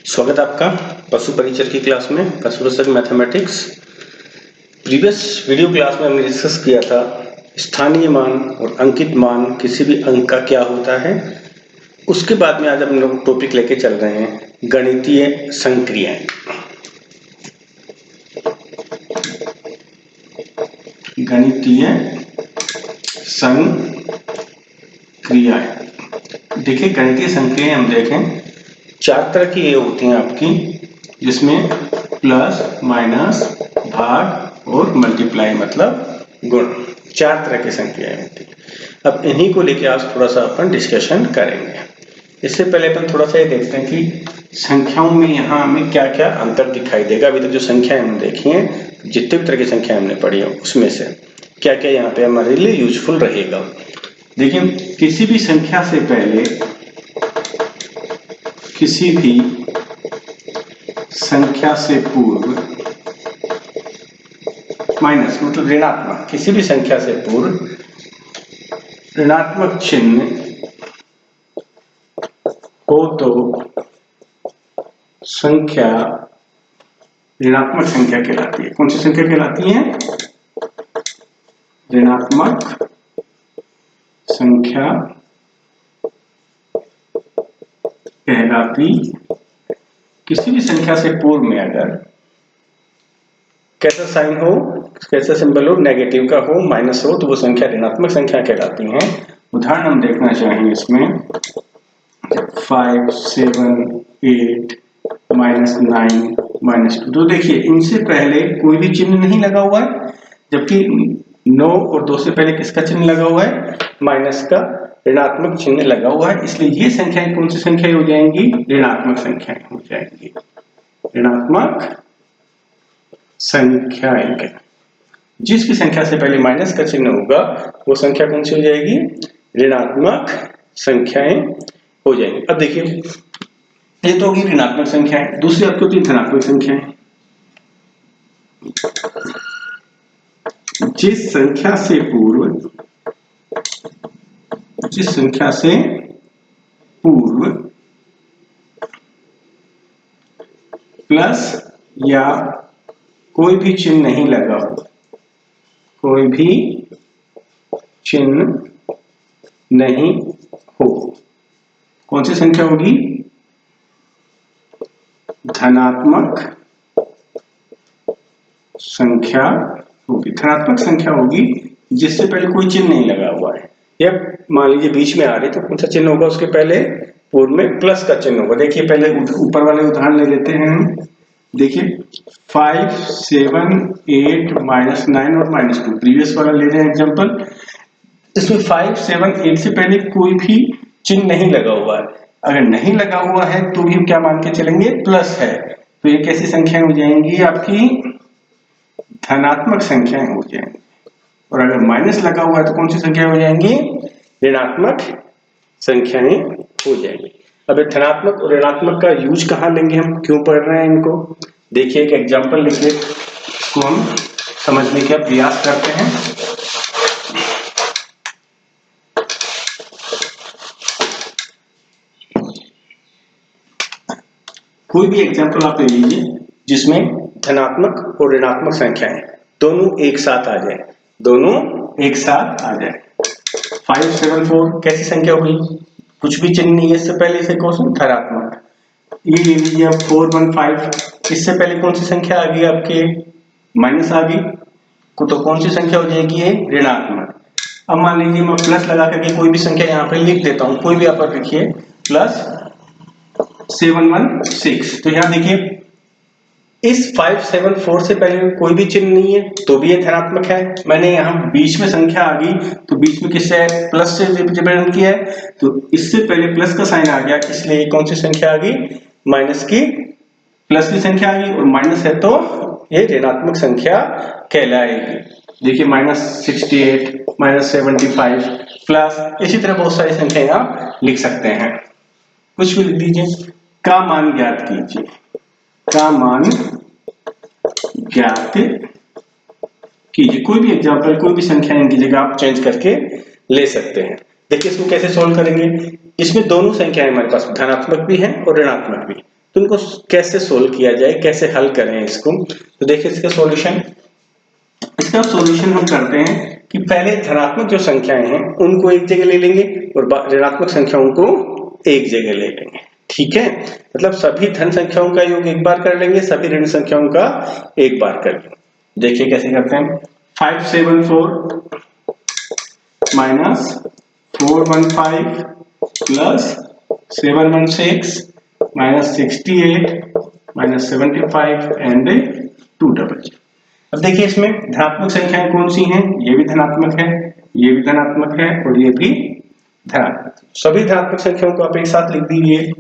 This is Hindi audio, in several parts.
स्वागत है आपका पशु परिचर की क्लास में पशु रसक मैथमेटिक्स। प्रीवियस वीडियो क्लास में हमने डिस्कस किया था स्थानीय मान और अंकित मान किसी भी अंक का क्या होता है। उसके बाद में आज हम लोग टॉपिक लेके चल रहे हैं गणितीय संक्रियाएं। गणितीय संक्रियाएं, देखिए गणितीय संक्रियाएं हम देखें चार तरह की ये होती हैं आपकी, जिसमें प्लस, माइनस, भाग और मल्टीप्लाई मतलब गुण, चार तरह की संख्याएं होती हैं। अब इन्हीं को लेके आज थोड़ा सा अपन डिस्कशन करेंगे। इससे पहले अपन थोड़ा सा ये देखते हैं कि संख्याओं में यहाँ हमें क्या क्या अंतर दिखाई देगा। अभी तक जो संख्याएं हमने देखी हैं, जितने भी तरह की संख्याएं हमने पढ़ी है, उसमें से क्या क्या यहाँ पे हमारे लिए यूजफुल रहेगा। देखिए, किसी भी संख्या से पहले, किसी भी संख्या से पूर्व, माइनस मतलब ऋणात्मक, किसी भी संख्या से पूर्व ऋणात्मक चिन्ह हो तो संख्या ऋणात्मक संख्या कहलाती है। कौन सी संख्या कहलाती है? ऋणात्मक संख्या कहलाती। किसी भी संख्या से पूर्व में अगर कैसा साइन हो, कैसा सिंबल हो, नेगेटिव का हो, माइनस हो, तो वो संख्या ऋणात्मक संख्या कहलाती है। उदाहरण हम देखना चाहेंगे इसमें 5, 7, 8, -9, -2। तो देखिए इनसे पहले कोई भी चिन्ह नहीं लगा हुआ है, जबकि 9 और 2 से पहले किसका चिन्ह लगा हुआ है? माइनस का ऋणात्मक चिन्ह लगा हुआ है। इसलिए ये संख्याएं कौन सी संख्याएं हो जाएंगी? ऋणात्मक संख्याएं हो जाएंगी। ऋणात्मक संख्याएं, जिस भी संख्या से पहले माइनस का चिन्ह होगा वो संख्या कौन सी हो जाएगी? ऋणात्मक संख्याएं हो जाएंगी। अब देखिए, ये तो होगी ऋणात्मक संख्याएं। दूसरी आपकी होती है धनात्मक संख्याएं। जिस संख्या से पूर्व प्लस या कोई भी चिन्ह नहीं लगा हो, कोई भी चिन्ह नहीं हो, कौन सी संख्या होगी? धनात्मक संख्या होगी। धनात्मक संख्या होगी जिससे पहले कोई चिन्ह नहीं लगा हुआ है, या मान लीजिए बीच में आ रही तो कौन सा चिन्ह होगा? उसके पहले पूर्व में प्लस का चिन्ह होगा। देखिए पहले ऊपर वाले उदाहरण ले लेते हैं हम। देखिए 5, 7, 8, -9 और -2, प्रीवियस वाला ले रहे हैं एग्जांपल। इसमें 5, 7, 8 से पहले कोई भी चिन्ह नहीं लगा हुआ है। अगर नहीं लगा हुआ है तो भी हम क्या मान के चलेंगे? प्लस है। तो ये कैसी संख्याएं हो जाएंगी? आपकी धनात्मक संख्याएं हो जाएंगी। और अगर माइनस लगा हुआ है तो कौन सी संख्या हो जाएंगी? ऋणात्मक संख्याएं हो जाएंगी। अब धनात्मक और ऋणात्मक का यूज कहां लेंगे, हम क्यों पढ़ रहे हैं इनको? देखिए एक एग्जांपल लिख के इसको हम समझने का प्रयास करते हैं। कोई भी एग्जांपल आप ले लीजिए जिसमें धनात्मक और ऋणात्मक संख्याएं दोनों एक साथ आ जाए, दोनों एक साथ आ जाए। 5, 7, 4 कैसी संख्या होगी? कुछ भी चिन्ह नहीं है इससे पहले, इसे क्वेश्चन धनात्मक। ये ले लीजिए अब 4, 1, 5, इससे पहले कौन सी संख्या आ गई? आपके माइनस आ गई, तो कौन सी संख्या हो जाएगी? ये ऋणात्मक। अब मान लीजिए मैं प्लस लगा करके कोई भी संख्या यहाँ पे लिख देता हूँ, कोई भी आप लिखिए, प्लस 7, 1, 6। तो यहाँ देखिए इस 5, 7, 4 से पहले कोई भी चिन्ह नहीं है तो भी ये धनात्मक है। मैंने यहाँ बीच में संख्या आ गई तो बीच में किससे है? प्लस से रिप्रेजेंट किया है, तो इससे पहले प्लस का साइन आ गया, इसलिए कौन सी संख्या आ गई? माइनस की। प्लस की संख्या आ गई और माइनस है तो ये ऋणात्मक संख्या कहलाएगी। देखिए -68, -75 प्लस, इसी तरह बहुत सारी संख्याएं आप लिख सकते हैं। कुछ भी लिख दीजिए। का मान ज्ञात कीजिए, का मान ज्ञात कीजिए। कोई भी एग्जांपल, कोई भी संख्या इनकी जगह आप चेंज करके ले सकते हैं। देखिए इसको कैसे सोल्व करेंगे। इसमें दोनों संख्याएं हमारे पास धनात्मक भी हैं और ऋणात्मक भी, तो इनको कैसे सोल्व किया जाए, कैसे हल करें इसको। तो देखिए इसका सॉल्यूशन हम करते हैं कि पहले धनात्मक जो संख्याएं हैं उनको एक जगह ले लेंगे और ऋणात्मक संख्याओं को एक जगह ले लेंगे। ठीक है, मतलब सभी धन संख्याओं का योग एक बार कर लेंगे, सभी ऋण संख्याओं का एक बार कर लेंगे। देखिए कैसे करते हैं। 574 minus 415 plus 716 minus 68 minus 75 and 200। अब देखिए इसमें धनात्मक संख्याएं कौन सी हैं, ये भी धनात्मक है, ये भी धनात्मक है और ये भी धनात्मक। सभी धनात्मक संख्याओं को आप एक साथ लिख दीजिए।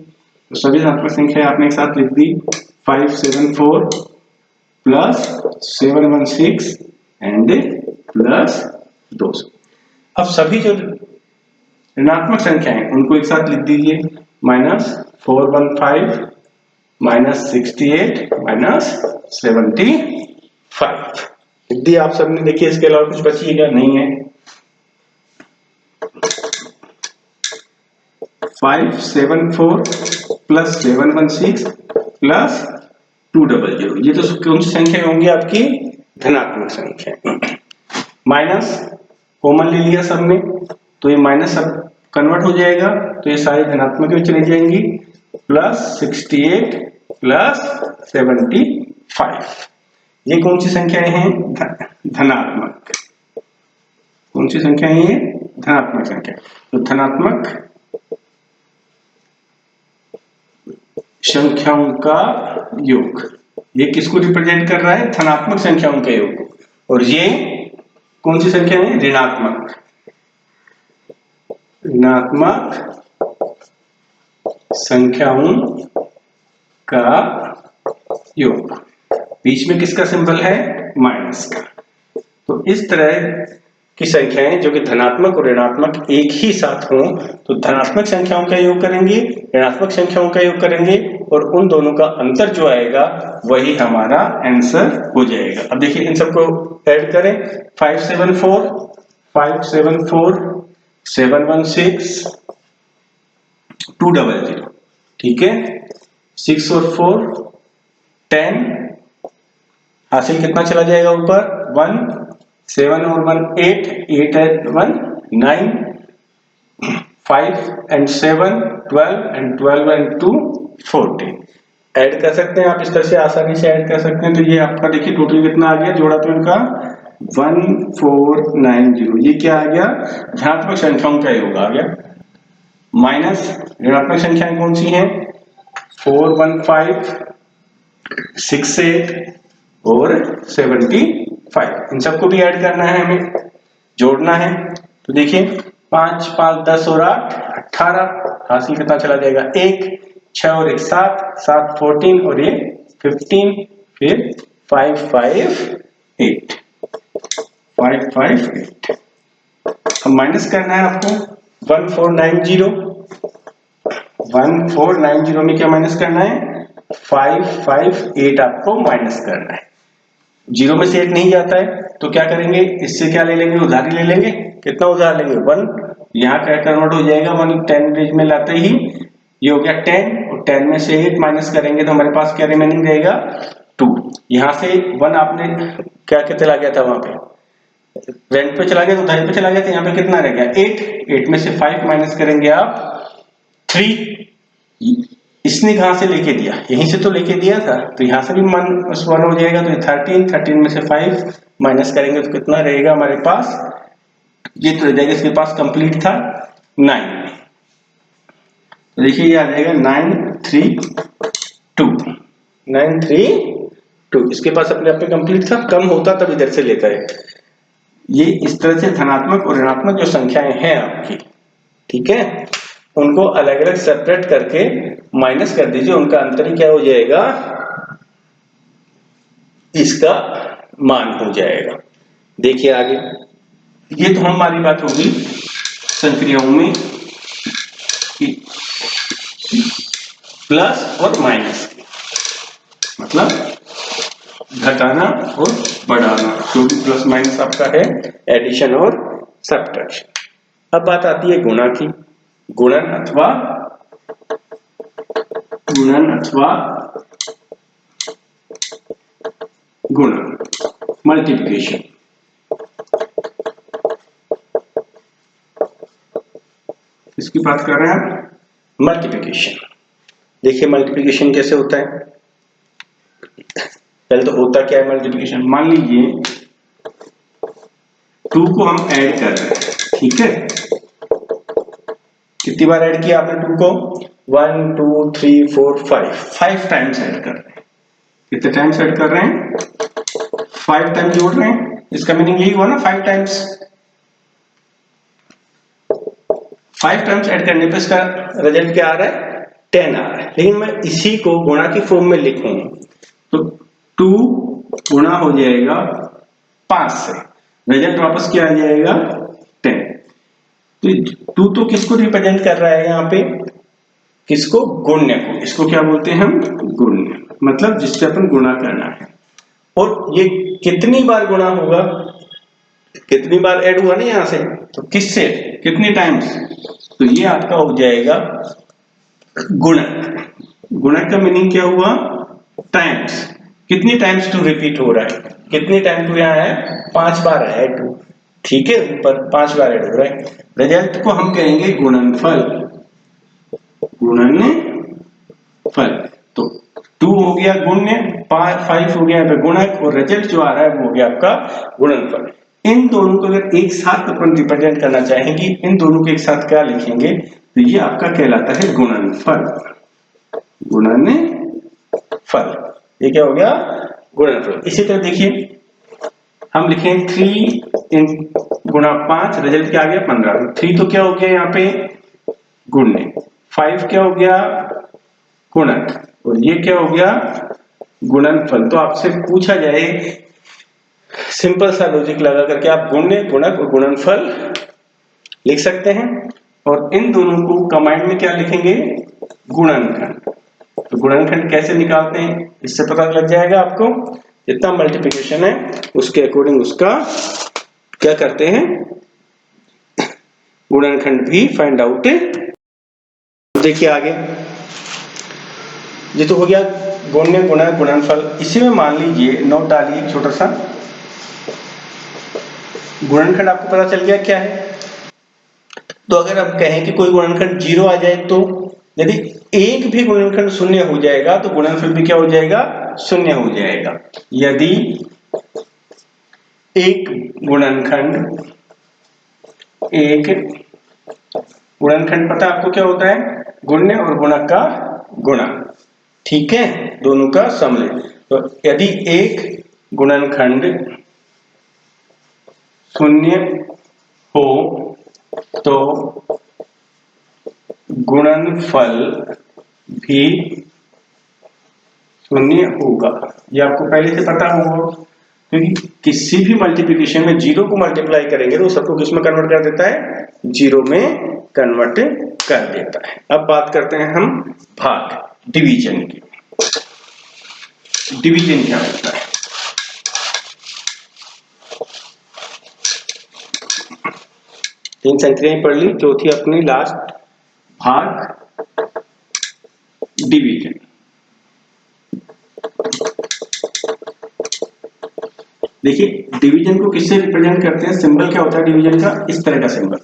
तो सभी धनात्मक संख्याएं आपने एक साथ लिख दी। 574 प्लस 716 एंड प्लस 200। अब सभी जो ऋणात्मक संख्याएं उनको एक साथ लिख दीजिए। माइनस 415 माइनस 68 माइनस 75 लिख दिया आप सबने। देखिए इसके अलावा कुछ बचिएगा नहीं है। 574 प्लस 716 प्लस 200, ये तो कौन सी संख्या होंगी आपकी, धनात्मक संख्या। माइनस कॉमन ले लिया सबने, तो ये माइनस सब कन्वर्ट हो जाएगा, तो ये सारी धनात्मक में चली जाएंगी। प्लस 68 प्लस 75, ये कौन सी संख्याएं हैं, धनात्मक। कौन सी संख्या है ये, धनात्मक संख्या। तो धनात्मक संख्याओं का योग, ये किसको रिप्रेजेंट कर रहा है, धनात्मक संख्याओं का योग। और ये कौन सी संख्या है, ऋणात्मक संख्याओं का योग। बीच में किसका सिंबल है, माइनस का। तो इस तरह की संख्याएं जो कि धनात्मक और ऋणात्मक एक ही साथ हों, तो धनात्मक संख्याओं का योग करेंगे, ऋणात्मक संख्याओं का योग करेंगे, और उन दोनों का अंतर जो आएगा वही हमारा आंसर हो जाएगा। अब देखिए इन सबको ऐड करें। 574 716 200, ठीक है। 6 और 4 10, हासिल कितना चला जाएगा ऊपर, 1, 7 और 1 8, 8 and 1 9, 5 and 7 12 and 12 and 2 14। Add कर सकते हैं आप, इस तरह से आसानी से ऐड कर सकते हैं। तो ये आपका देखिए टोटल कितना आ गया, जोड़ा तो इनका 1490। ये क्या आ गया, धनात्मक संख्याओं का योग आ गया। माइनस ऋणात्मक संख्याएं कौन सी हैं, 415 68 और 75। इन सबको भी ऐड करना है, हमें जोड़ना है। तो देखिए 5 5 10 और 8 18, हासिल कितना चला जाएगा 1, 6 और 1 7, 7 14 और ये 15, फिर 5 5 8 5 5 8। अब माइनस करना है आपको 1490 में क्या माइनस करना है, 558 आपको माइनस करना है। 0 में से 8 नहीं जाता है, तो क्या करेंगे, इससे क्या ले लेंगे, उधारी ले लेंगे। कितना उधार लेंगे, 1, यहाँ क्या कन्वर्ट हो जाएगा 1 10 रेंज में लाते ही ये हो गया 10, और 10 में से 8 माइनस करेंगे तो हमारे पास क्या रिमेनिंग रहेगा 2। यहाँ से 1 आपने क्या चला गया था, वहां पे रेंट पे चला गया, तो उधारी पे चला गया, तो यहाँ पे कितना रह गया 8 में से 5 माइनस करेंगे आप 3। इसने कहां से लेके दिया, यहीं से तो लेके दिया था, तो यहां से भी -1 हो जाएगा, तो 13 में से 5 माइनस करेंगे तो कितना रहेगा हमारे पास, ये तो रह जाएगा, इसके पास कंप्लीट था 9। तो देखिए ये आ जाएगा 932। इसके पास अपने आप में कंप्लीट था, कम होता तब इधर से लेता है। ये इस तरह से धनात्मक और ऋणात्मक जो संख्याएं हैं आपकी, ठीक है, उनको अलग अलग सेपरेट करके माइनस कर दीजिए, उनका अंतर ही क्या हो जाएगा, इसका मान हो जाएगा। देखिए आगे, ये तो हमारी बात होगी संक्रियाओं में प्लस और माइनस की, मतलब घटाना और बढ़ाना, जो भी प्लस माइनस आपका है, एडिशन और सब्ट्रैक्शन। अब बात आती है गुणा की, गुणन अथवा गुणन अथवा गुणन, मल्टीप्लिकेशन। इसकी बात कर रहे हैं हम, मल्टीप्लिकेशन। देखिए मल्टीप्लिकेशन कैसे होता है। पहले तो होता क्या है मल्टीप्लिकेशन। मान लीजिए 2 को हम ऐड कर रहे हैं, ठीक है। कितनी बार ऐड किया आपने 2 को? 1 2 3 4 5 टाइम्स ऐड कर रहे हैं। कितने टाइम्स ऐड कर रहे हैं? 5 टाइम्स जोड़ रहे हैं। इसका मीनिंग यही हुआ ना, 5 टाइम्स। 5 टाइम्स ऐड करने पे इसका रिजल्ट क्या आ रहा है? 10 आ रहा है। लेकिन मैं इसी को गुणा की फॉर्म में लिखूं तो 2 गुणा हो जाएगा 5 से, रिजल्ट वापस क्या आ जाएगा? 10। तो 2 तो किसको रिप्रेजेंट कर रहा है यहाँ पे? किसको? गुण्य को। इसको क्या बोलते हैं हम? गुण्य, मतलब जिससे अपन गुणा करना है। और ये कितनी बार गुणा होगा? कितनी बार ऐड हुआ ना यहां से, तो किससे? कितनी टाइम्स? तो ये आपका हो जाएगा गुणक। गुणक का मीनिंग क्या हुआ? टाइम्स। कितनी टाइम्स टू रिपीट हो रहा है? कितनी टाइम टू यहाँ है? 5 बार है टू, ठीक है। ऊपर 5 बार ऐड हो रहा है। रिजल्ट को हम कहेंगे गुणनफल। गुणनफल। तो 2 हो गया गुण्य, 5 हो गया गुणक, और रिजल्ट जो आ रहा है वो हो गया आपका गुणनफल। इन दोनों को अगर एक साथ अपन रिप्रेजेंट करना चाहेंगे, इन दोनों को एक साथ क्या लिखेंगे? तो ये आपका कहलाता है गुणनफल। गुणनफल, ये क्या हो गया? गुणनफल। इसी तरह देखिए हम लिखें 3 गुणा 5, रिजल्ट क्या आ गया? 15। 3 तो क्या हो गया यहाँ पे? गुण्य। 5 क्या हो गया? गुणक। और ये क्या हो गया? गुणनफल। तो आपसे पूछा जाए, सिंपल सा लॉजिक लगा करके आप गुण्य, गुणक और गुणनफल लिख सकते हैं। और इन दोनों को कंबाइंड में क्या लिखेंगे? गुणनखंड। तो गुणनखंड कैसे निकालते हैं इससे पता लग जाएगा आपको। जितना मल्टीप्लिकेशन है उसके अकॉर्डिंग उसका क्या करते हैं? गुणनखंड भी फाइंड आउट। देखिए आगे, ये तो हो गया गुण्य, गुणक, गुणनफल। इसी में मान लीजिए नोट डालिए एक छोटा सा। गुणनखंड आपको पता चल गया क्या है। तो अगर हम कहें कि कोई गुणनखंड 0 आ जाए, तो यदि एक भी गुणनखंड शून्य हो जाएगा तो गुणनफल भी क्या हो जाएगा? शून्य हो जाएगा। यदि एक गुणनखंड पता आपको क्या होता है? गुण्य और गुणक का गुणा, ठीक है, दोनों का समलेख। तो यदि एक गुणनखंड शून्य हो तो गुणनफल भी शून्य होगा। ये आपको पहले से पता होगा, क्योंकि किसी भी मल्टीप्लिकेशन में 0 को मल्टीप्लाई करेंगे तो सबको किस में कन्वर्ट कर देता है? 0 में कन्वर्ट कर देता है। अब बात करते हैं हम भाग, डिवीजन की। डिवीजन क्या होता है? तीन संख्याएं पढ़ ली, चौथी अपनी लास्ट, भाग, डिवीजन। देखिए डिवीजन को किससे रिप्रेजेंट करते हैं? सिंबल क्या होता है डिवीजन का? इस तरह का सिंबल।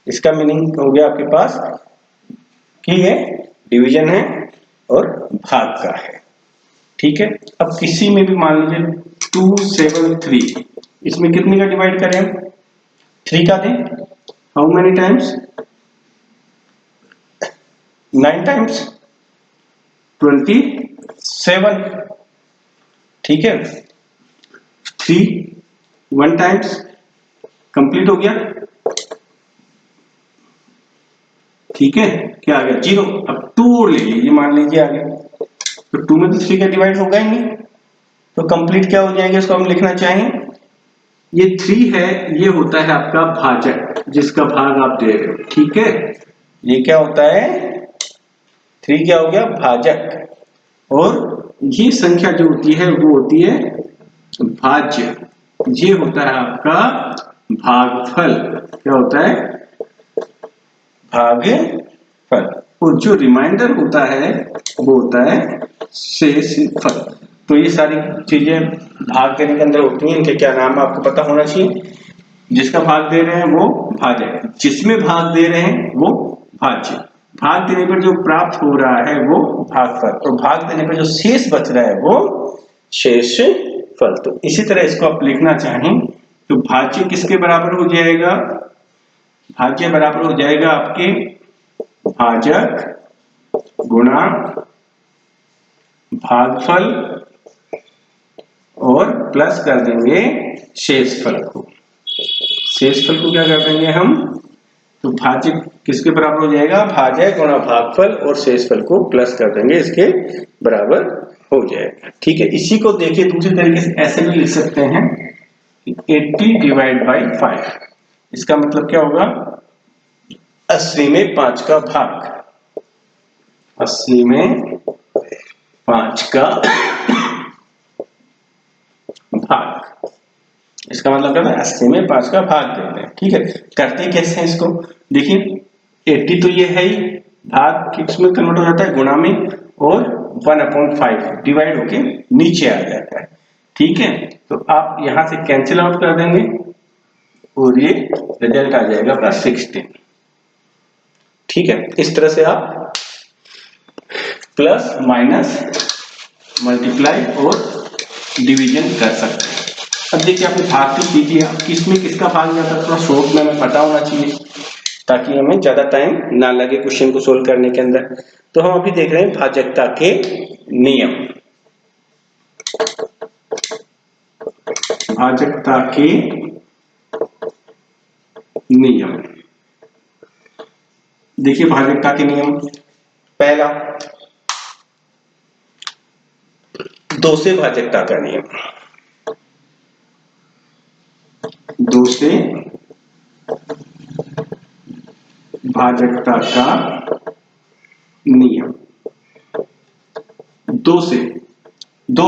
इसका मीनिंग हो गया आपके पास कि ये डिवीजन है और भाग का है, ठीक है। अब किसी में भी मान लीजिए 2 7 3, इसमें कितने का डिवाइड करें हम? 3 का दें। How many times? 9 टाइम्स 27, ठीक है। 3 1 टाइम्स, कंप्लीट हो गया, ठीक है। क्या आ गया? 0। अब 2 और ले लीजिए, मान लीजिए आगे, तो 2 में तो 3 का डिवाइड होगा ही नहीं, तो कंप्लीट क्या हो जाएगा? इसको हम लिखना चाहें, ये 3 है, ये होता है आपका भाजक, जिसका भाग आप दे रहे हो, ठीक है। ये क्या होता है? 3 क्या हो गया? भाजक। और ये संख्या जो होती है वो होती है भाज्य। ये होता है आपका भागफल। क्या होता है? भागफल। और जो रिमाइंडर होता है वो होता है शेषफल। तो ये सारी चीजें भाग देने के अंदर होती हैं, इनके क्या नाम है आपको पता होना चाहिए। जिसका भाग दे रहे हैं वो भाजक, जिसमें भाग दे रहे हैं वो भाज्य, भाग देने पर जो प्राप्त हो रहा है वो भागफल, और भाग देने पर जो शेष बच रहा है वो शेषफल। तो इसी तरह इसको आप लिखना चाहें तो भाज्य किसके बराबर हो जाएगा, भाज्य बराबर हो जाएगा आपके भाजक गुणा भागफल और प्लस कर देंगे शेषफल को। शेषफल को क्या कर देंगे हम, तो भाज्य किसके बराबर हो जाएगा, भाजक गुणा भागफल, और शेषफल को प्लस कर देंगे इसके बराबर हो जाएगा। ठीक है, इसी को देखिए दूसरे तरीके से ऐसे भी लिख सकते हैं 80 डिवाइड बाई 5। इसका मतलब क्या होगा, 80 में 5 का भाग, 80 में 5 का भाग, इसका मतलब क्या है 80 में 5 का भाग दे रहे हैं। ठीक है, करते कैसे हैं इसको देखिए, 80 तो ये है ही, भाग किस में कन्वर्ट हो जाता है, गुणा में, और 1/5 डिवाइड होके नीचे आ जाता है। ठीक है, तो आप यहां से कैंसिल आउट कर देंगे और ये रिजल्ट आ जाएगा आपका 16। ठीक है, इस तरह से आप प्लस माइनस मल्टीप्लाई और डिवीजन कर सकते हैं। अब देखिए आपने भाग की कीजिए, किसमें किसका भाग जाता है थोड़ा शॉर्ट में हमें पता होना चाहिए ताकि हमें ज्यादा टाइम ना लगे क्वेश्चन को सोल्व करने के अंदर। तो हम अभी देख रहे हैं भाजकता के नियम, भाजकता के नियम। देखिए भाजकता के नियम, पहला 2 से भाजकता का नियम, 2 से भाजकता का नियम। 2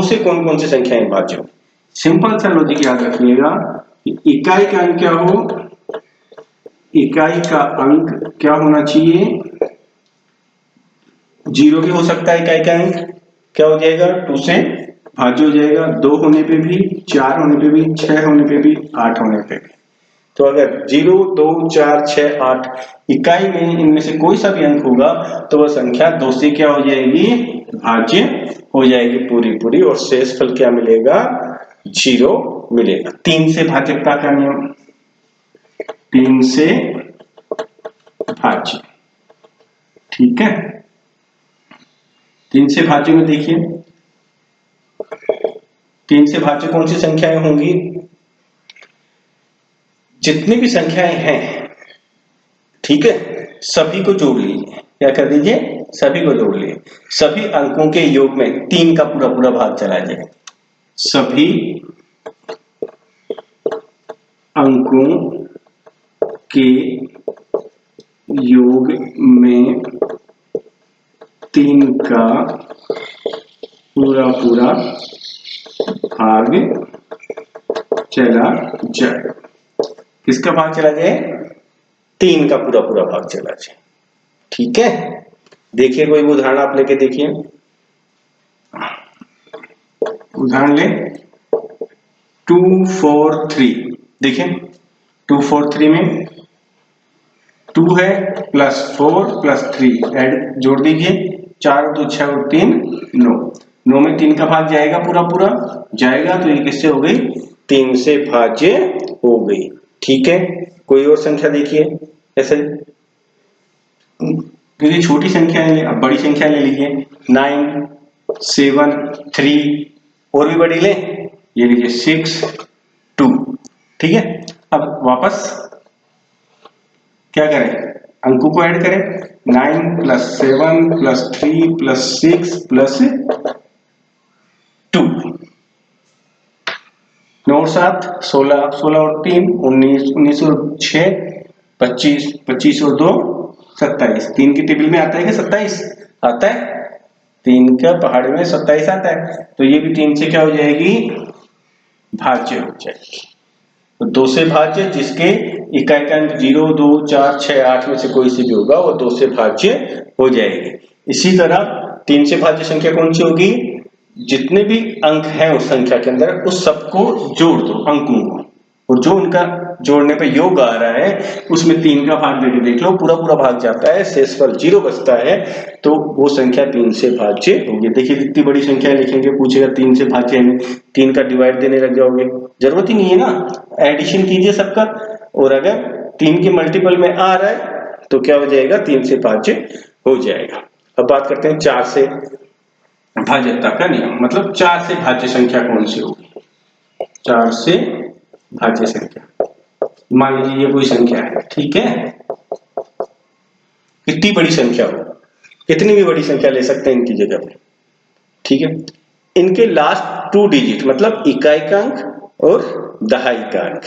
से कौन कौन सी संख्याएं भाज्य, सिंपल सा लॉजिक याद रखिएगा कि इकाई का अंक क्या हो, इकाई का अंक क्या होना चाहिए, 0 भी हो सकता है, इकाई का अंक क्या हो जाएगा 2 से भाज्य हो जाएगा, 2 होने पे भी, 4 होने पे भी, 6 होने पे भी, 8 होने पे भी। तो अगर 0, 2, 4, 6, 8 इकाई में इनमें से कोई सा भी अंक होगा तो वह संख्या 2 से क्या हो जाएगी, भाज्य हो जाएगी पूरी पूरी, और शेषफल क्या मिलेगा, 0 मिलेगा। 3 से भाजकता का नियम, 3 से भाज्य। ठीक है, 3 से भाज्य में देखिए 3 से भाज्य कौन सी संख्याएं होंगी, जितनी भी संख्याएं हैं, ठीक है, सभी को जोड़ लीजिए, क्या कर दीजिए, सभी को जोड़ लीजिए, सभी अंकों के योग में 3 का पूरा पूरा भाग चला जाए, सभी अंकों के योग में 3 का पूरा पूरा भाग चला जाए। किसका भाग चला जाए, 3 का पूरा पूरा भाग चला जाए। ठीक है, देखिए कोई उदाहरण आप लेके देखिए, उदाहरण ले 2, 4, 3। देखिए 2, 4, 3 में 2 है प्लस 4 प्लस 3 ऐड जोड़ दीजिए, 4 2 6 और 3 9, 9 में 3 का भाग जाएगा पूरा पूरा जाएगा, तो ये किससे हो गई, 3 से भाज्य हो गई। ठीक है, कोई और संख्या देखिए ऐसे, क्योंकि छोटी संख्या है अब बड़ी संख्या ले लीजिए, 9, 7, 3, और भी बड़ी ले, ये लीजिए 6, 2। ठीक है, अब वापस क्या करें, अंकों को ऐड करें, 9 प्लस 7 प्लस 3 प्लस 6 प्लस 2, 9 और 7 16, 16 और 3 19, 19 और 6 25, 25 और 2 27। 3 की टेबल में आता है कि 27 आता है, 3 का पहाड़ में 27 आता है, तो ये भी 3 से क्या हो जाएगी, भाज्य हो जाएगी। तो 2 से भाज्य, जिसके इकाई का अंक 0, 2, 4, 6, 8 में से कोई सी भी होगा वो 2 से भाज्य हो जाएगी। इसी तरह 3 से भाज्य संख्या कौन सी होगी? जितने भी अंक हैं उस संख्या के अंदर उस सबको जोड़ दो अंकों को, और जो उनका जोड़ने पे योग आ रहा है उसमें 3 का भाग देके देख लो, पूरा पूरा भाग जाता है, शेषफल 0 बचता है, तो वो संख्या 3 से भाज्य होगी। देखिए कितनी बड़ी संख्या लिखेंगे, पूछेगा 3 से भाज्य है, 3 का डिवाइड देने लग जाओगे, जरूरत ही नहीं है ना, एडिशन कीजिए सबका, और अगर 3 के मल्टीपल में आ रहा है तो क्या हो जाएगा? 3 से भाज्य हो जाएगा। अब बात करते हैं 4 से भाज्यता का नियम, मतलब 4 से भाज्य संख्या कौन सी होगी? 4 से भाज्य संख्या, मान लीजिए ये कोई संख्या है, ठीक है, कितनी बड़ी संख्या हो, कितनी भी बड़ी संख्या ले सकते हैं इनकी जगह पे, ठीक है, इनके लास्ट 2 डिजिट मतलब इकाई का अंक और दहाई का अंक,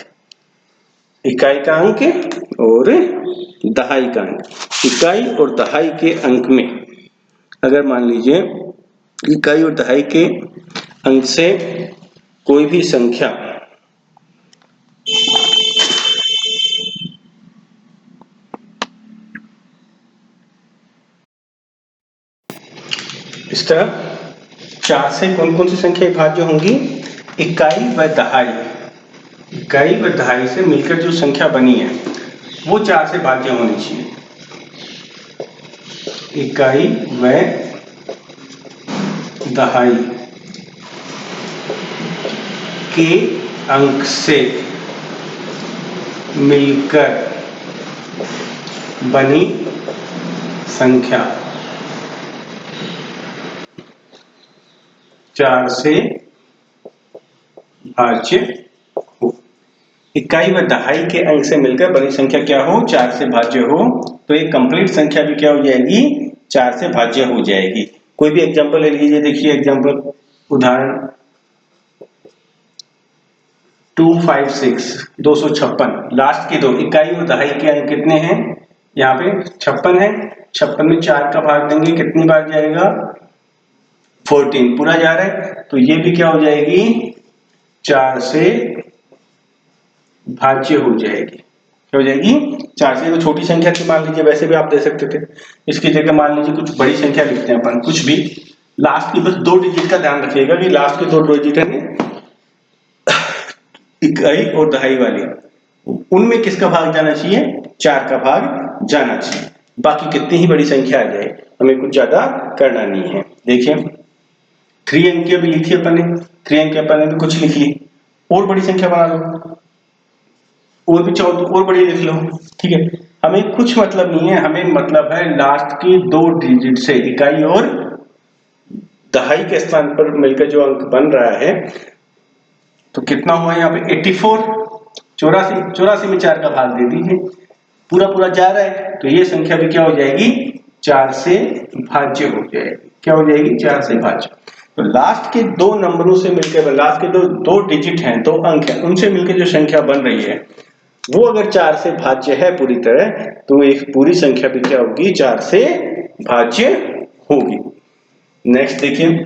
इकाई का अंक और दहाई का अंक, इकाई और दहाई के अंक में अगर मान लीजिए इकाई और दहाई के अंक से कोई भी संख्या इस तरह 4 से कौन कौन सी संख्या भाज्य होंगी? इकाई व दहाई, इकाई व दहाई से मिलकर जो संख्या बनी है वो 4 से भाज्य होनी चाहिए। इकाई व दहाई के अंक से मिलकर बनी संख्या 4 से भाज्य हो। इकाई व दहाई के अंक से मिलकर बनी संख्या क्या हो? 4 से भाज्य हो, तो एक कंप्लीट संख्या भी क्या हो जाएगी? 4 से भाज्य हो जाएगी। कोई भी एग्जांपल ले लीजिए, देखिए एग्जांपल उदाहरण 256 256, लास्ट के दो इकाई और दहाई के अंक कितने हैं? यहाँ पे 56 है, 56 में 4 का भाग देंगे कितनी बार जाएगा? 14 पूरा जा रहा है, तो ये भी क्या हो जाएगी? 4 से भाज्य हो जाएगी। क्या हो जाएगी? 4 से। तो छोटी संख्या की मान लीजिए, वैसे भी आप दे सकते थे, इसकी जगह मान लीजिए कुछ बड़ी संख्या लिखते हैं अपन, कुछ भी, लास्ट की बस 2 डिजिट का ध्यान रखिएगा कि लास्ट के 2 डिजिट है इकाई और दहाई वाली, उनमें किसका भाग जाना चाहिए? 4 का भाग जाना चाहिए। बाकी कितनी ही बड़ी संख्या आ जाए हमें कुछ ज्यादा करना नहीं है। देखिए 3 अंकीय भी लिखी अपन ने, 3 अंकीय अपन ने भी कुछ लिख ली, और बड़ी संख्या बना लो, और भी चाहो तो और बड़ी लिख लो, ठीक है, हमें कुछ मतलब नहीं है, हमें मतलब है लास्ट के 2 डिजिट से इकाई और दहाई के स्थान पर मिलकर जो अंक बन रहा है, तो कितना हुआ यहाँ पे? 84, 84 में 4 का भाग दे दीजिए, पूरा पूरा जा रहा है, तो ये संख्या भी क्या हो जाएगी? 4 से भाज्य हो जाएगी। क्या हो जाएगी? 4 से भाज्य। तो लास्ट के 2 नंबरों से मिलकर, लास्ट के दो डिजिट हैं, 2 अंक हैं, उनसे मिलकर जो संख्या बन रही है वो अगर 4 से भाज्य है पूरी तरह, तो एक पूरी संख्या भी क्या होगी? 4 से भाज्य होगी। नेक्स्ट देखिए,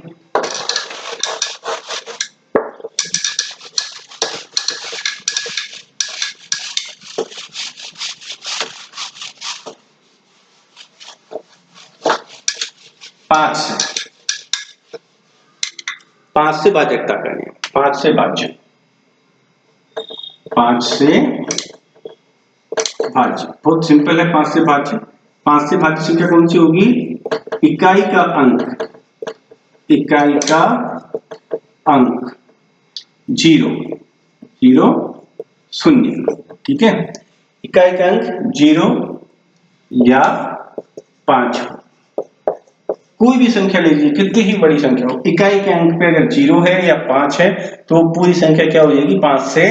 पांच से भाज्यता करनी है, 5 से भाज्य, 5 से भाज्य बहुत सिंपल है। 5 से भाज्य, 5 से भाज्य संख्या कौन सी होगी? इकाई का अंक, इकाई का अंक 0 0 0, ठीक है, इकाई का अंक 0 या 5, कोई भी संख्या लीजिए, कितनी ही बड़ी संख्या हो, इकाई के अंक पे अगर 0 है या 5 है तो पूरी संख्या क्या हो जाएगी? 5 से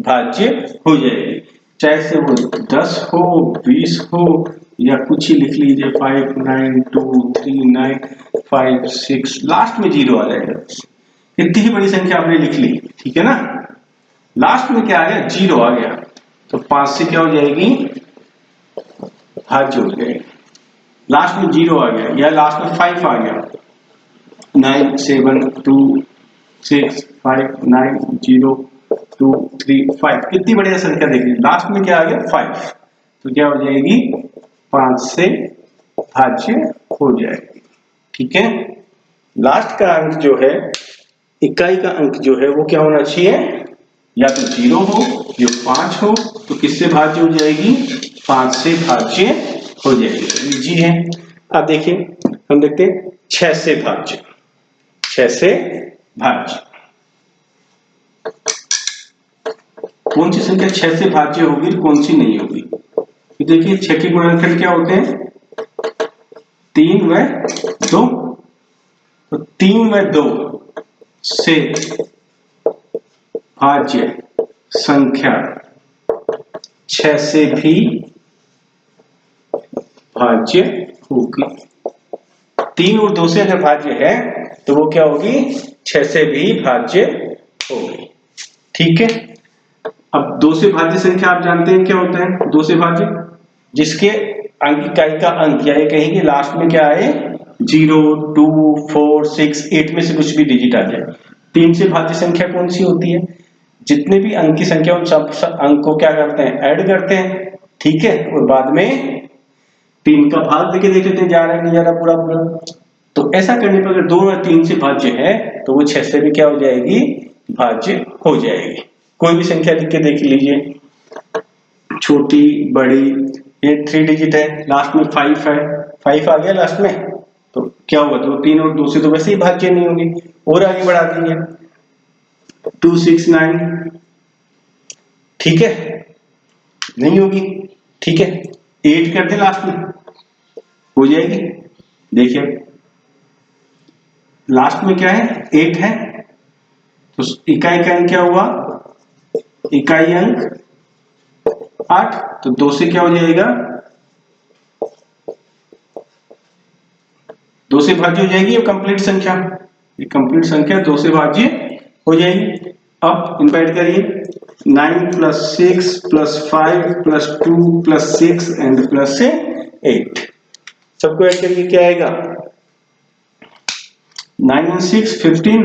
भाज्य हो जाएगी। चाहे से वो 10 हो, 20 हो, या कुछ ही लिख लीजिए, 5 9 2 3 9 5 6, लास्ट में 0 आ जाएगा। कितनी ही बड़ी संख्या आपने लिख ली, ठीक है ना, लास्ट में क्या आ गया? 0 आ गया, तो 5 से क्या हो जाएगी? भाज्य हो जाएगी। लास्ट में 0 आ गया या लास्ट में 5 आ गया, 9 7 2 6 5 9 0 2 3 5, कितनी बढ़िया संख्या देखिए, लास्ट में क्या आ गया? 5, तो क्या हो जाएगी? 5 से भाज्य हो जाएगी। ठीक है, लास्ट का अंक जो है, इकाई का अंक जो है वो क्या होना चाहिए, या तो 0 हो या 5 हो, तो किससे भाज्य हो जाएगी, 5 से भाज्य हो जाएगी। जी है। अब देखिए हम देखते हैं 6 से भाज्य, 6 से भाज्य कौन सी संख्या 6 से भाज्य होगी, कौन सी नहीं होगी। तो देखिए 6 के गुणनखंड क्या होते हैं, 3 व 2, तो 3 व 2 से भाज्य संख्या 6 से भी भाज्य होगी। 3 और 2 से अगर भाज्य है तो वो क्या होगी, 6 से भी भाज्य होगी। ठीक है, अब 2 से भाज्य संख्या आप जानते हैं क्या होता है, 2 से भाज्य जिसके अंक इकाई का अंक, या ये कहेंगे लास्ट में क्या आए, 0, 2, 4, 6, 8 में से कुछ भी डिजिट आ जाए। 3 से भाज्य संख्या कौन सी होती है, जितने भी अंक की संख्या उन सब अंक को क्या करते हैं, ऐड करते हैं। ठीक है, और बाद में 3 का भाग देके देख लेते हैं, जा रहा है नहीं जा रहा पूरा पूरा। तो ऐसा करने पर अगर 2 और 3 से भाज्य है तो वो 6 से भी क्या हो जाएगी, भाज्य हो जाएगी। कोई भी संख्या लिख के देख लीजिए, छोटी बड़ी, ये 3 डिजिट है, लास्ट में 5 है, 5 आ गया लास्ट में, तो क्या होगा, तो 3 और 2 से तो वैसे ही भाज्य नहीं होगी, और आगे बढ़ा देंगे 2, 6, 9। ठीक है, नहीं होगी। ठीक है, 8 कर दे लास्ट में, हो जाएगी। देखिए लास्ट में क्या है, 8 है, तो इकाई का अंक क्या हुआ, इकाई अंक 8, तो 2 से क्या हो जाएगा, 2 से भाज्य हो जाएगी। ये कंप्लीट संख्या, ये कंप्लीट संख्या 2 से भाज्य हो जाएगी। अब इनको ऐड करिए, 9 + 6 + 5 + 2 + 6 एंड प्लस 8, सबको ऐड करके क्या आएगा, 9 and 6 15,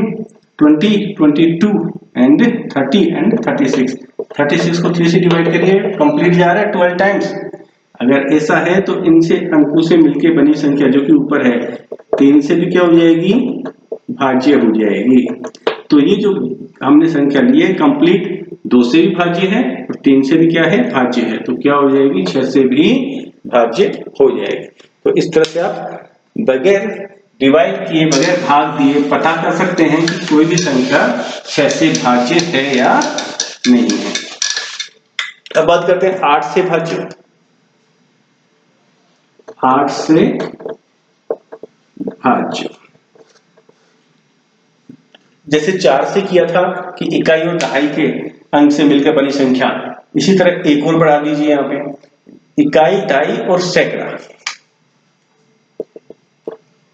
20, 22 एंड 30 एंड 36। 36 को 3 से डिवाइड करिए, कंप्लीट जा रहा है 12 टाइम्स। अगर ऐसा है तो इनसे अंकों से मिलके बनी संख्या जो कि ऊपर है, 3 से भी क्या हो जाएगी, भाज्य हो जाएगी। तो ये जो हमने संख्या ली है कंप्लीट 2 से भी भाज्य है और 3 से भी क्या है, भाज्य है, तो क्या हो जाएगी, 6 से भी भाज्य हो जाएगी। तो इस तरह से आप बगैर डिवाइड किए, बगैर भाग दिए पता कर सकते हैं कि कोई भी संख्या 6 से भाज्य है या नहीं है। अब बात करते हैं 8 से भाज्य। 8 से भाज्य जैसे 4 से किया था कि इकाई और दहाई के अंक से मिलकर बनी संख्या, इसी तरह एक और बढ़ा दीजिए यहां पे, इकाई, दहाई और सैकड़ा।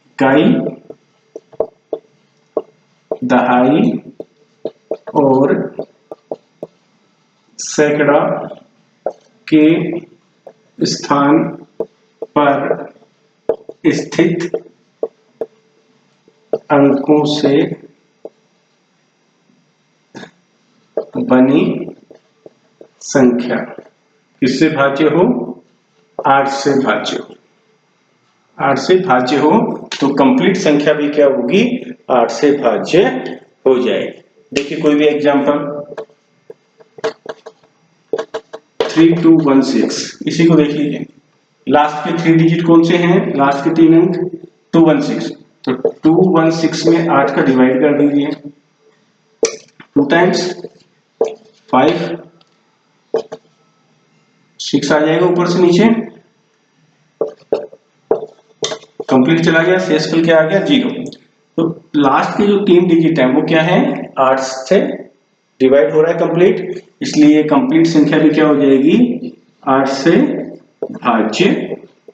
इकाई, दहाई और सैकड़ा के स्थान पर स्थित अंकों से बनी संख्या किससे भाज्य हो, 8 से भाज्य हो। 8 से भाज्य हो तो कंप्लीट संख्या भी क्या होगी, 8 से भाज्य हो जाएगी। देखिए कोई भी एग्जांपल, 3216, इसी को देख लीजिए, लास्ट के 3 डिजिट कौन से हैं, लास्ट के 3 अंक 216, तो 216 में 8 का डिवाइड कर दीजिए, 2 टाइम्स 5, 6 आ जाएगा ऊपर से नीचे, कंप्लीट चला गया, शेषफल क्या आ गया, 0। तो लास्ट के जो 3 डिजिट है वो क्या है, 8 से डिवाइड हो रहा है कंप्लीट, इसलिए कंप्लीट संख्या भी क्या हो जाएगी, 8 से भाज्य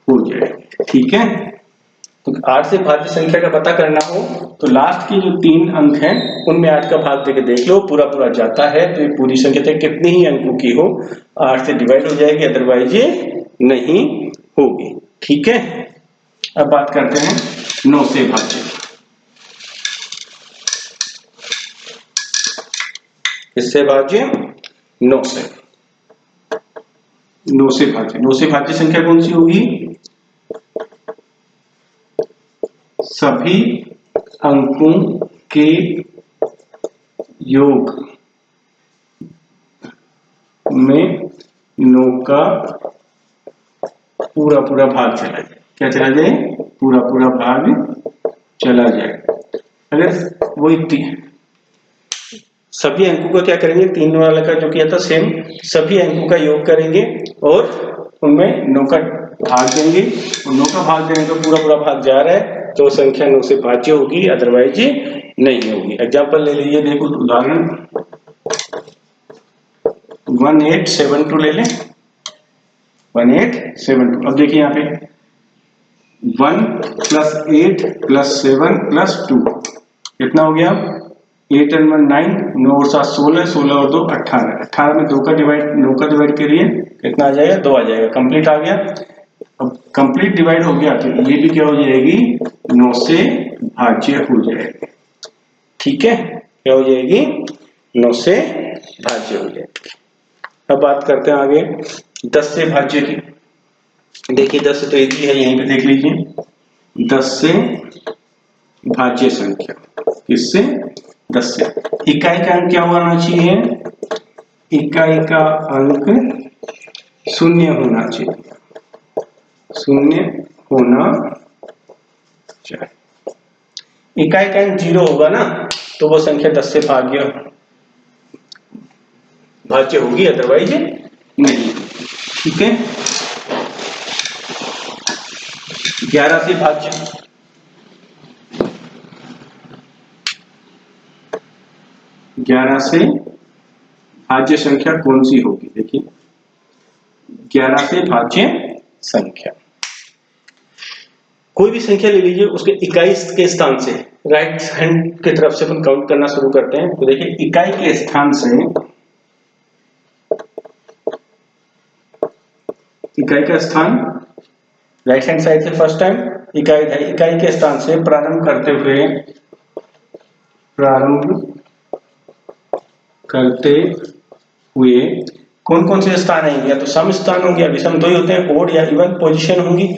हो जाएगी। ठीक है, तो 8 से भाज्य संख्या का पता करना हो तो लास्ट के जो 3 अंक हैं उनमें 8 का भाग देके देख लो, पूरा पूरा जाता है तो ये पूरी संख्या चाहे कितनी ही अंकों की हो 8 से डिवाइड हो जाएगी, अदरवाइज ये नहीं होगी। ठीक है, अब बात करते हैं 9 से भाज्य। किससे भाज्य, 9 से। 9 से भाज्य, 9 से भाज्य संख्या कौन सी होगी, सभी अंकों के योग में 9 का पूरा पूरा भाग चला जाए। क्या चला जाए? पूरा पूरा भाग चला जाए। अगर वही सभी अंकों का क्या करेंगे, 3 वाला का जो किया था सेम, सभी अंकों का योग करेंगे और उनमें 9 का भाग देंगे, और 9 का भाग देंगे तो पूरा पूरा भाग जा रहा है तो संख्या 9 से भाज्य होगी, अदरवाइज नहीं होगी। एग्जाम्पल ले लीजिए, देखो उदाहरण 1872 ले लें। 1872। अब देखिए यहाँ पे 1 + 8 + 7 + 2 कितना हो गया? 8 और 1 9, 9 और 7 16, 16 और 2 18, 18 में 9 का डिवाइड करिए, कितना आ जाएगा? 2 आ जाएगा। कंप्लीट आ गया। अब कंप्लीट डिवाइड हो गया तो ये भी क्या हो जाएगी? 9 से भाज्य हो जाएगी। ठीक है, क्या हो जाएगी? 9 से भाज्य हो जाएगी। अब बात करते हैं आगे 10 से भाज्य की। देखिए 10 तो एक ही है, यहीं पे देख लीजिए। 10 से भाज्य संख्या किससे? 10 से। इकाई का अंक क्या होना चाहिए? इकाई का अंक 0 होना चाहिए, 0 होना चाहिए। इकाई का अंक 0 होगा ना तो वो संख्या 10 से भाज्य होगी, अदरवाइज नहीं। ठीक है, 11 से भाज्य। 11 से भाज्य संख्या कौन सी होगी? देखिए 11 से भाज्य संख्या कोई भी संख्या ले लीजिए, उसके इकाई के स्थान से राइट हैंड की तरफ से अपन काउंट करना शुरू करते हैं। तो देखिए इकाई के स्थान से, इकाई का स्थान राइट हैंड साइड से फर्स्ट टाइम इकाई के स्थान से प्रारंभ करते हुए कौन कौन से स्थान आएंगे? या तो सम स्थान होंगे या विषम, दो ही होते हैं। ओड या इवन पोजीशन होंगी।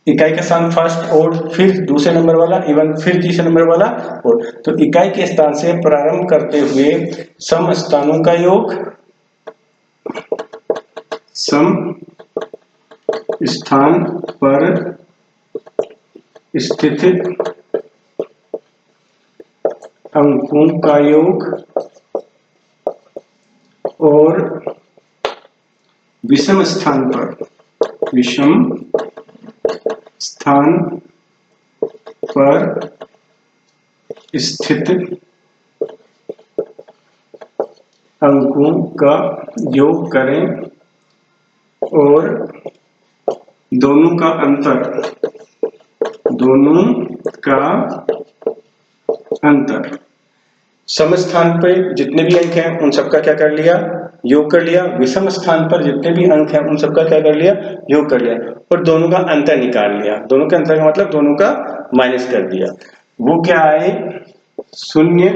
इकाई का स्थान फर्स्ट ओड, फिर दूसरे नंबर वाला इवन, फिर तीसरे नंबर वाला ओड। तो इकाई के स्थान से प्रारंभ करते हुए सम स्थानों का योग, सम स्थान पर स्थित अंकों का योग और विषम स्थान पर स्थित अंकों का योग करें और दोनों का अंतर सम स्थान पर जितने भी अंक हैं उन सबका क्या कर लिया? योग कर लिया। विषम स्थान पर जितने भी अंक हैं उन सबका क्या कर लिया? योग कर लिया। और दोनों का अंतर निकाल लिया। दोनों के अंतर का मतलब दोनों का माइनस कर दिया। वो क्या आए? 0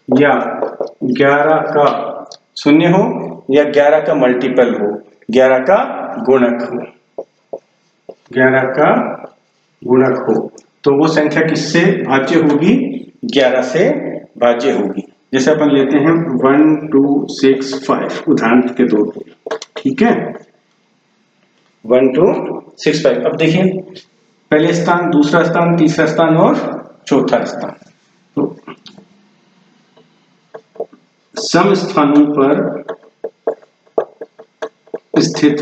या 11 का 0 हो या 11 का मल्टीपल हो, 11 का गुणक हो, 11 का गुणक हो, तो वो संख्या किससे भाज्य होगी? 11 से भाज्य होगी। जैसे अपन लेते हैं 1 2 6 5 उदाहरण के तौर पर। ठीक है, 1 2 6 5। अब देखिए पहले स्थान, दूसरा स्थान, तीसरा स्थान और चौथा स्थान। तो सम स्थानों पर स्थित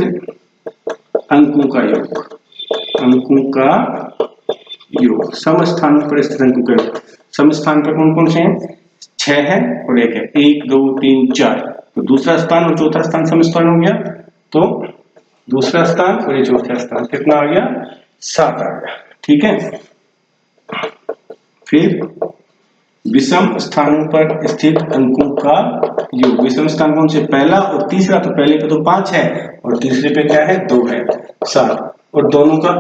अंकों का योग, सम स्थानों पर स्थित अंकों का योग। सम स्थान पर कौन कौन से हैं? 6 है और 1 है। 1 2 3 4। तो दूसरा स्थान और चौथा स्थान सम स्थान हो गया। तो दूसरा स्थान और ये चौथा स्थान कितना आ गया? 7 आ गया। ठीक है, फिर विषम स्थानों पर स्थित अंकों का योग। विषम स्थान कौन से? पहला और तीसरा। तो पहले पे तो 5 है और तीसरे पे क्या है? 2 है, 7। और दोनों का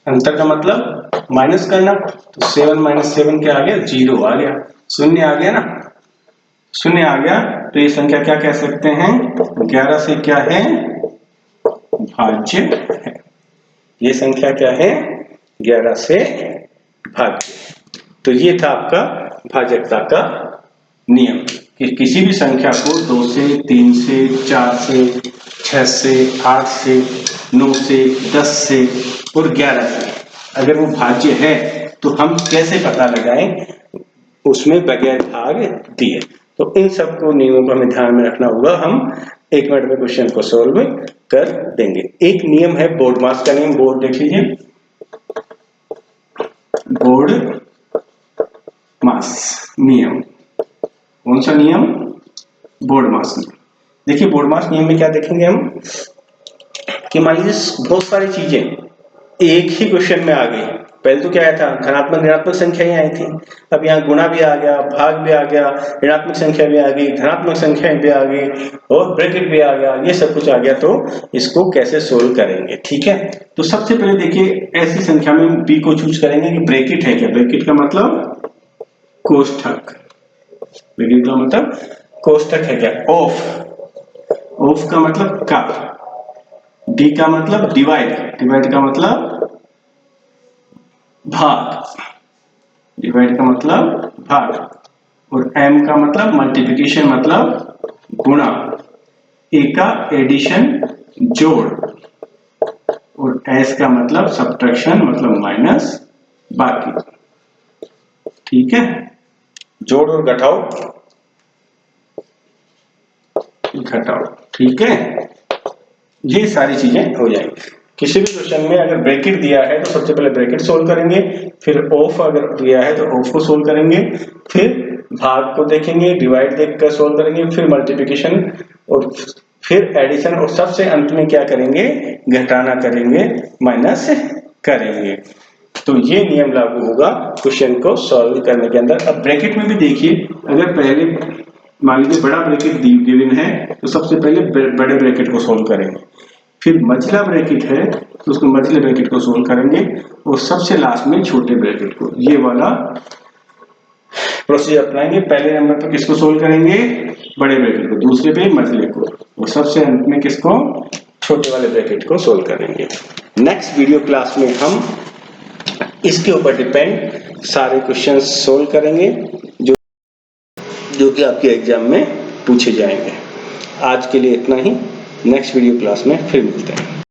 अंतर का मतलब माइनस करना। तो 7 - 7 क्या आ गया? 0 आ गया। 0 आ गया ना, 0 आ गया। तो ये संख्या क्या कह सकते हैं? 11 से क्या है? भाज्य है। ये संख्या क्या है? 11 से भाज्य। तो ये था आपका भाजकता का नियम कि किसी भी संख्या को 2 से, 3 से, 4 से, 6 से, 8 से, 9 से, 10 से और 11 से अगर वो भाज्य है तो हम कैसे पता लगाएं उसमें बगैर भाग दिए। तो इन सबको नियमों को हमें ध्यान में रखना होगा। हम 1 मिनट में क्वेश्चन को सॉल्व कर देंगे। एक नियम है बोर्ड मास का नियम, बोर्ड देख लीजिए, बोर्ड मास नियम। कौन सा नियम? बोर्ड मास नियम। देखिए बोर्ड मास नियम में क्या देखेंगे हम कि मान लीजिए बहुत सारी चीजें एक ही क्वेश्चन में आ गई। पहले तो क्या आया था, धनात्मक ऋणात्मक संख्या ही आई थी। अब यहाँ गुणा भी आ गया, भाग भी आ गया, ऋणात्मक संख्या भी आ गई, धनात्मक संख्या भी आ गई और ब्रैकेट भी आ गया, ये सब कुछ आ गया। तो इसको कैसे सोल्व करेंगे? ठीक है, तो सबसे पहले देखिए ऐसी संख्या में बी को चूज करेंगे कि ब्रैकेट है क्या। ब्रैकेट का मतलब कोष्ठक, ब्रैकेट का मतलब कोष्ठक है क्या। ऑफ, ऑफ का मतलब का, डी का मतलब डिवाइड, डिवाइड का मतलब भाग, डिवाइड का मतलब भाग, और एम का मतलब मल्टीप्लिकेशन मतलब गुणा, ए का एडिशन जोड़, और एस का मतलब सब्ट्रैक्शन मतलब माइनस बाकी। ठीक है, जोड़ और घटाओ, घटाओ। ठीक है, ये सारी चीजें हो जाएंगी। किसी भी क्वेश्चन में अगर ब्रैकेट दिया है तो सबसे पहले ब्रैकेट सोल्व करेंगे, फिर ऑफ अगर दिया है तो ऑफ को सोल्व करेंगे, फिर भाग को देखेंगे, डिवाइड देखकर सोल्व करेंगे, फिर मल्टीप्लिकेशन और फिर एडिशन, और सबसे अंत में क्या करेंगे, घटाना करेंगे, माइनस करेंगे। तो ये नियम लागू होगा क्वेश्चन को सॉल्व करने के अंदर। अब ब्रैकेट में भी देखिए, अगर पहले मान लीजिए बड़ा ब्रैकेट गिवन है तो सबसे पहले बड़े ब्रैकेट को सोल्व करेंगे, फिर मझला ब्रैकेट है तो उसको मझले ब्रैकेट को सोल्व करेंगे, और सबसे लास्ट में छोटे ब्रैकेट को। ये वाला प्रोसीजर अपनाएंगे। पहले नंबर पर किसको सोल्व करेंगे, बड़े ब्रैकेट को, दूसरे पे मझले को, और सबसे अंत में किसको, छोटे वाले ब्रैकेट को सोल्व करेंगे। नेक्स्ट वीडियो क्लास में हम इसके ऊपर डिपेंड सारे क्वेश्चन सोल्व करेंगे जो कि आपके एग्जाम में पूछे जाएंगे। आज के लिए इतना ही, नेक्स्ट वीडियो क्लास में फिर मिलते हैं।